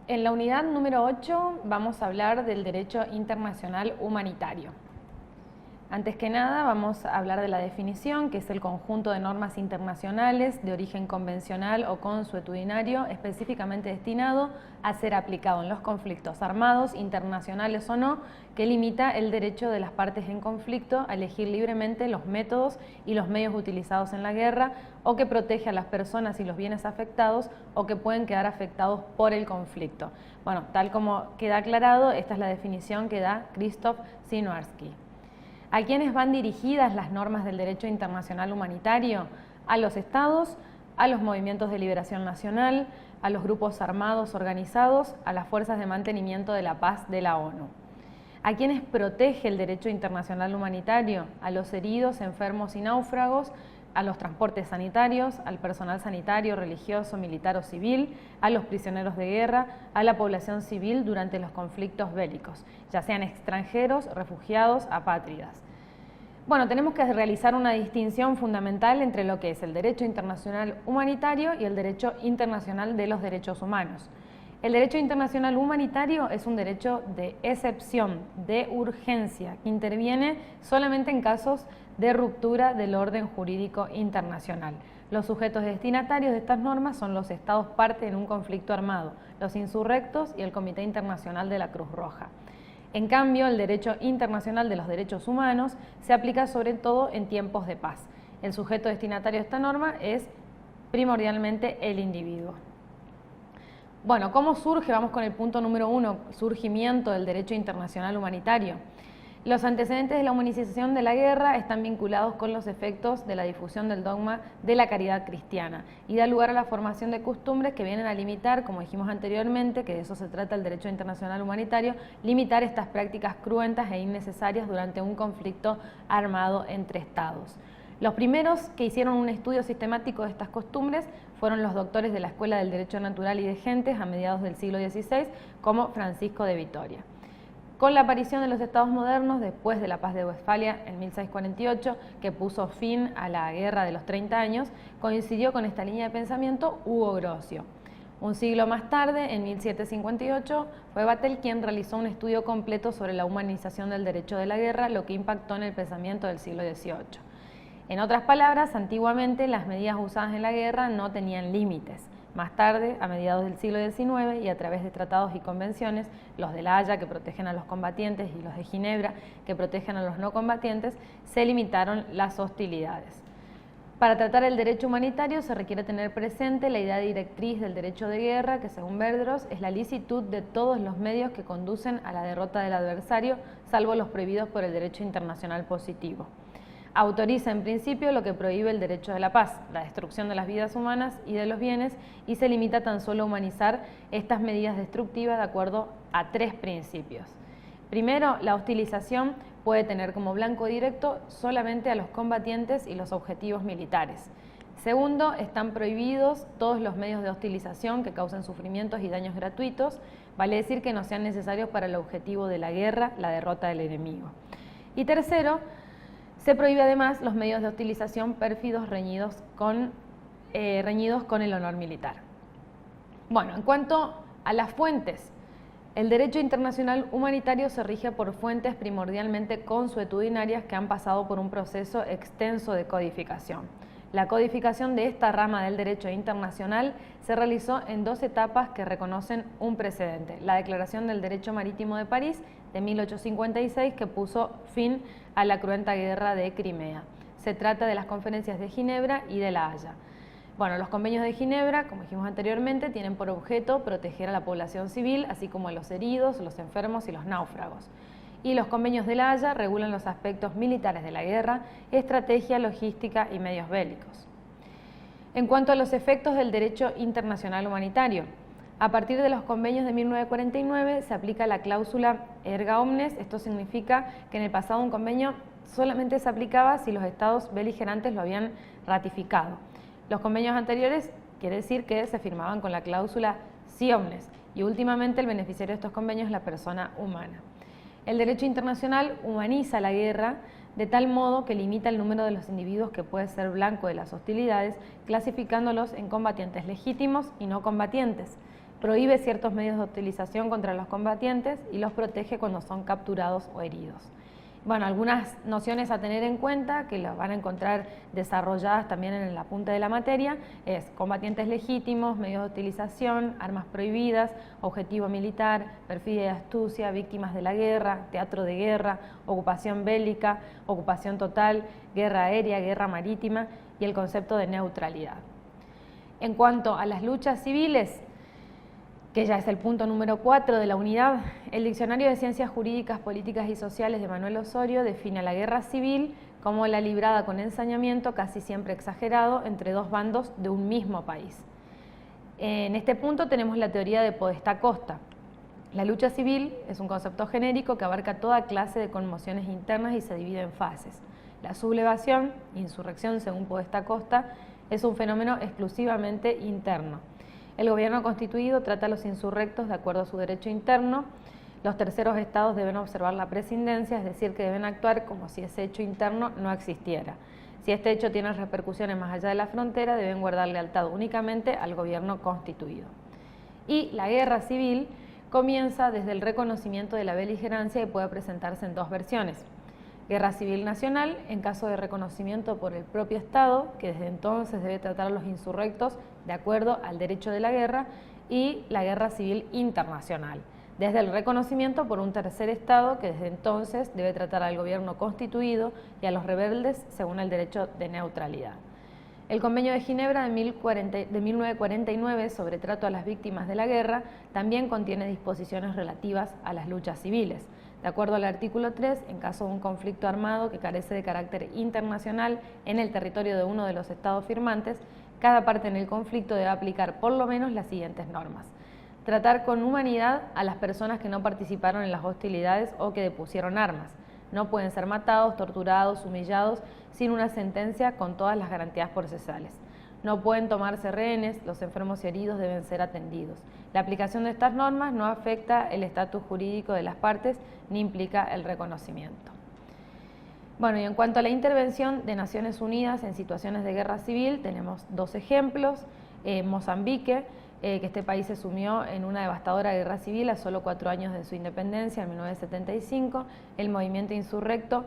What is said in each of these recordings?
En la unidad número 8 vamos a hablar del derecho internacional humanitario. Antes que nada vamos a hablar de la definición, que es el conjunto de normas internacionales de origen convencional o consuetudinario específicamente destinado a ser aplicado en los conflictos armados, internacionales o no, que limita el derecho de las partes en conflicto a elegir libremente los métodos y los medios utilizados en la guerra, o que protege a las personas y los bienes afectados o que pueden quedar afectados por el conflicto. Bueno, tal como queda aclarado, esta es la definición que da Krzysztof Sienkiewicz. ¿A quiénes van dirigidas las normas del derecho internacional humanitario? A los estados, a los movimientos de liberación nacional, a los grupos armados organizados, a las fuerzas de mantenimiento de la paz de la ONU. ¿A quiénes protege el derecho internacional humanitario? A los heridos, enfermos y náufragos, a los transportes sanitarios, al personal sanitario, religioso, militar o civil, a los prisioneros de guerra, a la población civil durante los conflictos bélicos, ya sean extranjeros, refugiados, apátridas. Bueno, tenemos que realizar una distinción fundamental entre lo que es el derecho internacional humanitario y el derecho internacional de los derechos humanos. El derecho internacional humanitario es un derecho de excepción, de urgencia, que interviene solamente en casos de ruptura del orden jurídico internacional. Los sujetos destinatarios de estas normas son los estados parte en un conflicto armado, los insurrectos y el Comité Internacional de la Cruz Roja. En cambio, el derecho internacional de los derechos humanos se aplica sobre todo en tiempos de paz. El sujeto destinatario de esta norma es primordialmente el individuo. Bueno, ¿cómo surge? Vamos con el punto número 1, surgimiento del derecho internacional humanitario. Los antecedentes de la humanización de la guerra están vinculados con los efectos de la difusión del dogma de la caridad cristiana y da lugar a la formación de costumbres que vienen a limitar, como dijimos anteriormente, que de eso se trata el derecho internacional humanitario, limitar estas prácticas cruentas e innecesarias durante un conflicto armado entre estados. Los primeros que hicieron un estudio sistemático de estas costumbres fueron los doctores de la Escuela del Derecho Natural y de Gentes a mediados del siglo XVI, como Francisco de Vitoria. Con la aparición de los estados modernos, después de la Paz de Westfalia en 1648, que puso fin a la Guerra de los 30 años, coincidió con esta línea de pensamiento Hugo Grocio. Un siglo más tarde, en 1758, fue Vattel quien realizó un estudio completo sobre la humanización del derecho de la guerra, lo que impactó en el pensamiento del siglo XVIII. En otras palabras, antiguamente las medidas usadas en la guerra no tenían límites. Más tarde, a mediados del siglo XIX y a través de tratados y convenciones, los de La Haya, que protegen a los combatientes, y los de Ginebra, que protegen a los no combatientes, se limitaron las hostilidades. Para tratar el derecho humanitario se requiere tener presente la idea directriz del derecho de guerra, que según Verdross es la licitud de todos los medios que conducen a la derrota del adversario, salvo los prohibidos por el derecho internacional positivo. Autoriza en principio lo que prohíbe el derecho de la paz, la destrucción de las vidas humanas y de los bienes, y se limita tan solo a humanizar estas medidas destructivas de acuerdo a 3 principios. Primero, la hostilización puede tener como blanco directo solamente a los combatientes y los objetivos militares. Segundo, están prohibidos todos los medios de hostilización que causen sufrimientos y daños gratuitos, vale decir que no sean necesarios para el objetivo de la guerra, la derrota del enemigo. Y tercero, se prohíbe además los medios de hostilización pérfidos reñidos con el honor militar. Bueno, en cuanto a las fuentes, el derecho internacional humanitario se rige por fuentes primordialmente consuetudinarias que han pasado por un proceso extenso de codificación. La codificación de esta rama del derecho internacional se realizó en 2 etapas que reconocen un precedente: la Declaración del Derecho Marítimo de París de 1856, que puso fin a la cruenta guerra de Crimea. Se trata de las conferencias de Ginebra y de La Haya. Bueno, los convenios de Ginebra, como dijimos anteriormente, tienen por objeto proteger a la población civil, así como a los heridos, los enfermos y los náufragos. Y los convenios de La Haya regulan los aspectos militares de la guerra, estrategia, logística y medios bélicos. En cuanto a los efectos del derecho internacional humanitario, a partir de los convenios de 1949 se aplica la cláusula erga omnes. Esto significa que en el pasado un convenio solamente se aplicaba si los estados beligerantes lo habían ratificado. Los convenios anteriores quiere decir que se firmaban con la cláusula si omnes, y últimamente el beneficiario de estos convenios es la persona humana. El derecho internacional humaniza la guerra de tal modo que limita el número de los individuos que puede ser blanco de las hostilidades, clasificándolos en combatientes legítimos y no combatientes. prohíbe ciertos medios de utilización contra los combatientes y los protege cuando son capturados o heridos. Bueno, algunas nociones a tener en cuenta, que las van a encontrar desarrolladas también en la punta de la materia, es combatientes legítimos, medios de utilización, armas prohibidas, objetivo militar, perfidia y astucia, víctimas de la guerra, teatro de guerra, ocupación bélica, ocupación total, guerra aérea, guerra marítima y el concepto de neutralidad. En cuanto a las luchas civiles, que ya es el punto número 4 de la unidad, el Diccionario de Ciencias Jurídicas, Políticas y Sociales de Manuel Osorio define a la guerra civil como la librada con ensañamiento, casi siempre exagerado, entre dos bandos de un mismo país. En este punto tenemos la teoría de Podestá Costa. La lucha civil es un concepto genérico que abarca toda clase de conmociones internas y se divide en fases. La sublevación, insurrección según Podestá Costa, es un fenómeno exclusivamente interno. El gobierno constituido trata a los insurrectos de acuerdo a su derecho interno. Los terceros estados deben observar la prescindencia, es decir, que deben actuar como si ese hecho interno no existiera. Si este hecho tiene repercusiones más allá de la frontera, deben guardar lealtad únicamente al gobierno constituido. Y la guerra civil comienza desde el reconocimiento de la beligerancia y puede presentarse en dos versiones. Guerra civil nacional, en caso de reconocimiento por el propio Estado, que desde entonces debe tratar a los insurrectos de acuerdo al derecho de la guerra, y la guerra civil internacional, desde el reconocimiento por un tercer Estado, que desde entonces debe tratar al gobierno constituido y a los rebeldes según el derecho de neutralidad. El Convenio de Ginebra de 1949 sobre trato a las víctimas de la guerra también contiene disposiciones relativas a las luchas civiles. De acuerdo al artículo 3, en caso de un conflicto armado que carece de carácter internacional en el territorio de uno de los estados firmantes, cada parte en el conflicto debe aplicar por lo menos las siguientes normas. Tratar con humanidad a las personas que no participaron en las hostilidades o que depusieron armas. No pueden ser matados, torturados, humillados, sin una sentencia con todas las garantías procesales. No pueden tomarse rehenes, los enfermos y heridos deben ser atendidos. La aplicación de estas normas no afecta el estatus jurídico de las partes ni implica el reconocimiento. Bueno, y en cuanto a la intervención de Naciones Unidas en situaciones de guerra civil, tenemos dos ejemplos. Mozambique, que este país se sumió en una devastadora guerra civil a solo 4 años de su independencia, en 1975, el movimiento insurrecto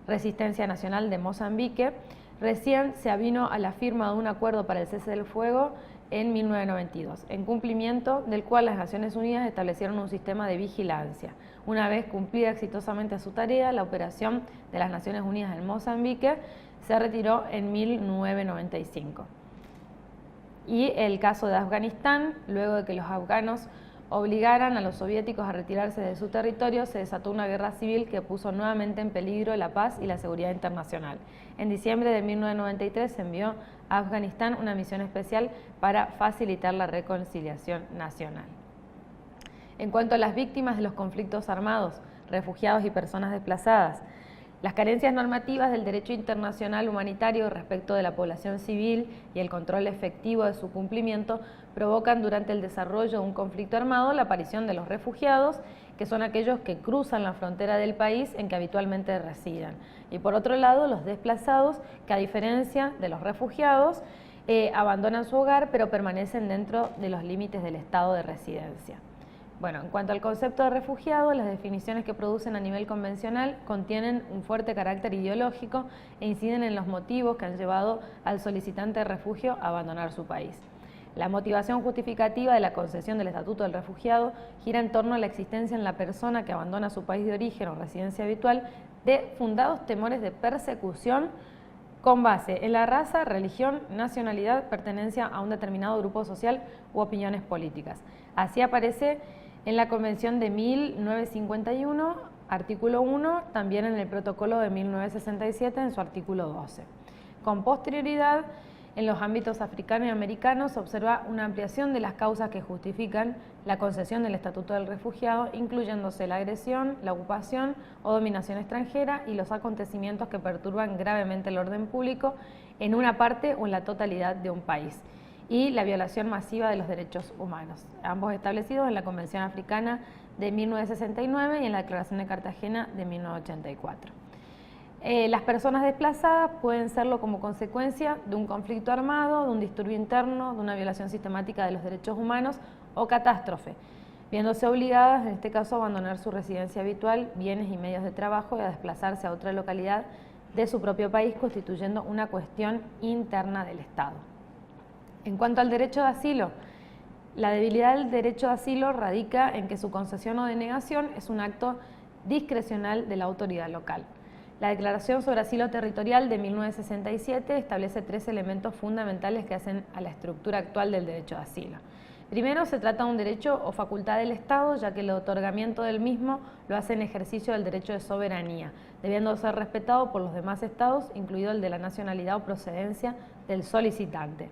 Resistencia Nacional de Mozambique. Recién se avino a la firma de un acuerdo para el cese del fuego en 1992, en cumplimiento del cual las Naciones Unidas establecieron un sistema de vigilancia. Una vez cumplida exitosamente su tarea, la operación de las Naciones Unidas en Mozambique se retiró en 1995. Y el caso de Afganistán, luego de que los afganos obligaran a los soviéticos a retirarse de su territorio, se desató una guerra civil que puso nuevamente en peligro la paz y la seguridad internacional. En diciembre de 1993 se envió a Afganistán una misión especial para facilitar la reconciliación nacional. En cuanto a las víctimas de los conflictos armados, refugiados y personas desplazadas, las carencias normativas del derecho internacional humanitario respecto de la población civil y el control efectivo de su cumplimiento provocan durante el desarrollo de un conflicto armado la aparición de los refugiados, que son aquellos que cruzan la frontera del país en que habitualmente residen. Y por otro lado, los desplazados, que a diferencia de los refugiados, abandonan su hogar pero permanecen dentro de los límites del estado de residencia. Bueno, en cuanto al concepto de refugiado, las definiciones que producen a nivel convencional contienen un fuerte carácter ideológico e inciden en los motivos que han llevado al solicitante de refugio a abandonar su país. La motivación justificativa de la concesión del estatuto del refugiado gira en torno a la existencia en la persona que abandona su país de origen o residencia habitual de fundados temores de persecución con base en la raza, religión, nacionalidad, pertenencia a un determinado grupo social u opiniones políticas. Así aparece en la Convención de 1951, artículo 1, también en el Protocolo de 1967, en su artículo 12. Con posterioridad, en los ámbitos africano y americano se observa una ampliación de las causas que justifican la concesión del Estatuto del Refugiado, incluyéndose la agresión, la ocupación o dominación extranjera y los acontecimientos que perturban gravemente el orden público en una parte o en la totalidad de un país, y la violación masiva de los derechos humanos, ambos establecidos en la Convención Africana de 1969 y en la Declaración de Cartagena de 1984. Las personas desplazadas pueden serlo como consecuencia de un conflicto armado, de un disturbio interno, de una violación sistemática de los derechos humanos o catástrofe, viéndose obligadas, en este caso, a abandonar su residencia habitual, bienes y medios de trabajo y a desplazarse a otra localidad de su propio país, constituyendo una cuestión interna del Estado. En cuanto al derecho de asilo, la debilidad del derecho de asilo radica en que su concesión o denegación es un acto discrecional de la autoridad local. La Declaración sobre Asilo Territorial de 1967 establece 3 elementos fundamentales que hacen a la estructura actual del derecho de asilo. Primero, se trata de un derecho o facultad del Estado, ya que el otorgamiento del mismo lo hace en ejercicio del derecho de soberanía, debiendo ser respetado por los demás estados, incluido el de la nacionalidad o procedencia del solicitante.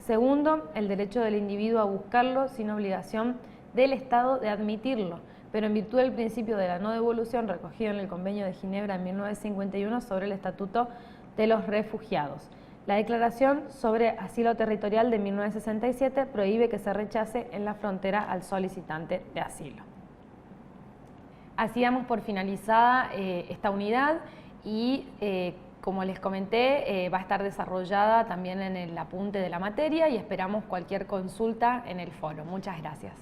Segundo, el derecho del individuo a buscarlo sin obligación del Estado de admitirlo, pero en virtud del principio de la no devolución recogido en el Convenio de Ginebra en 1951 sobre el Estatuto de los Refugiados. La Declaración sobre Asilo Territorial de 1967 prohíbe que se rechace en la frontera al solicitante de asilo. Así damos por finalizada esta unidad y como les comenté, va a estar desarrollada también en el apunte de la materia y esperamos cualquier consulta en el foro. Muchas gracias.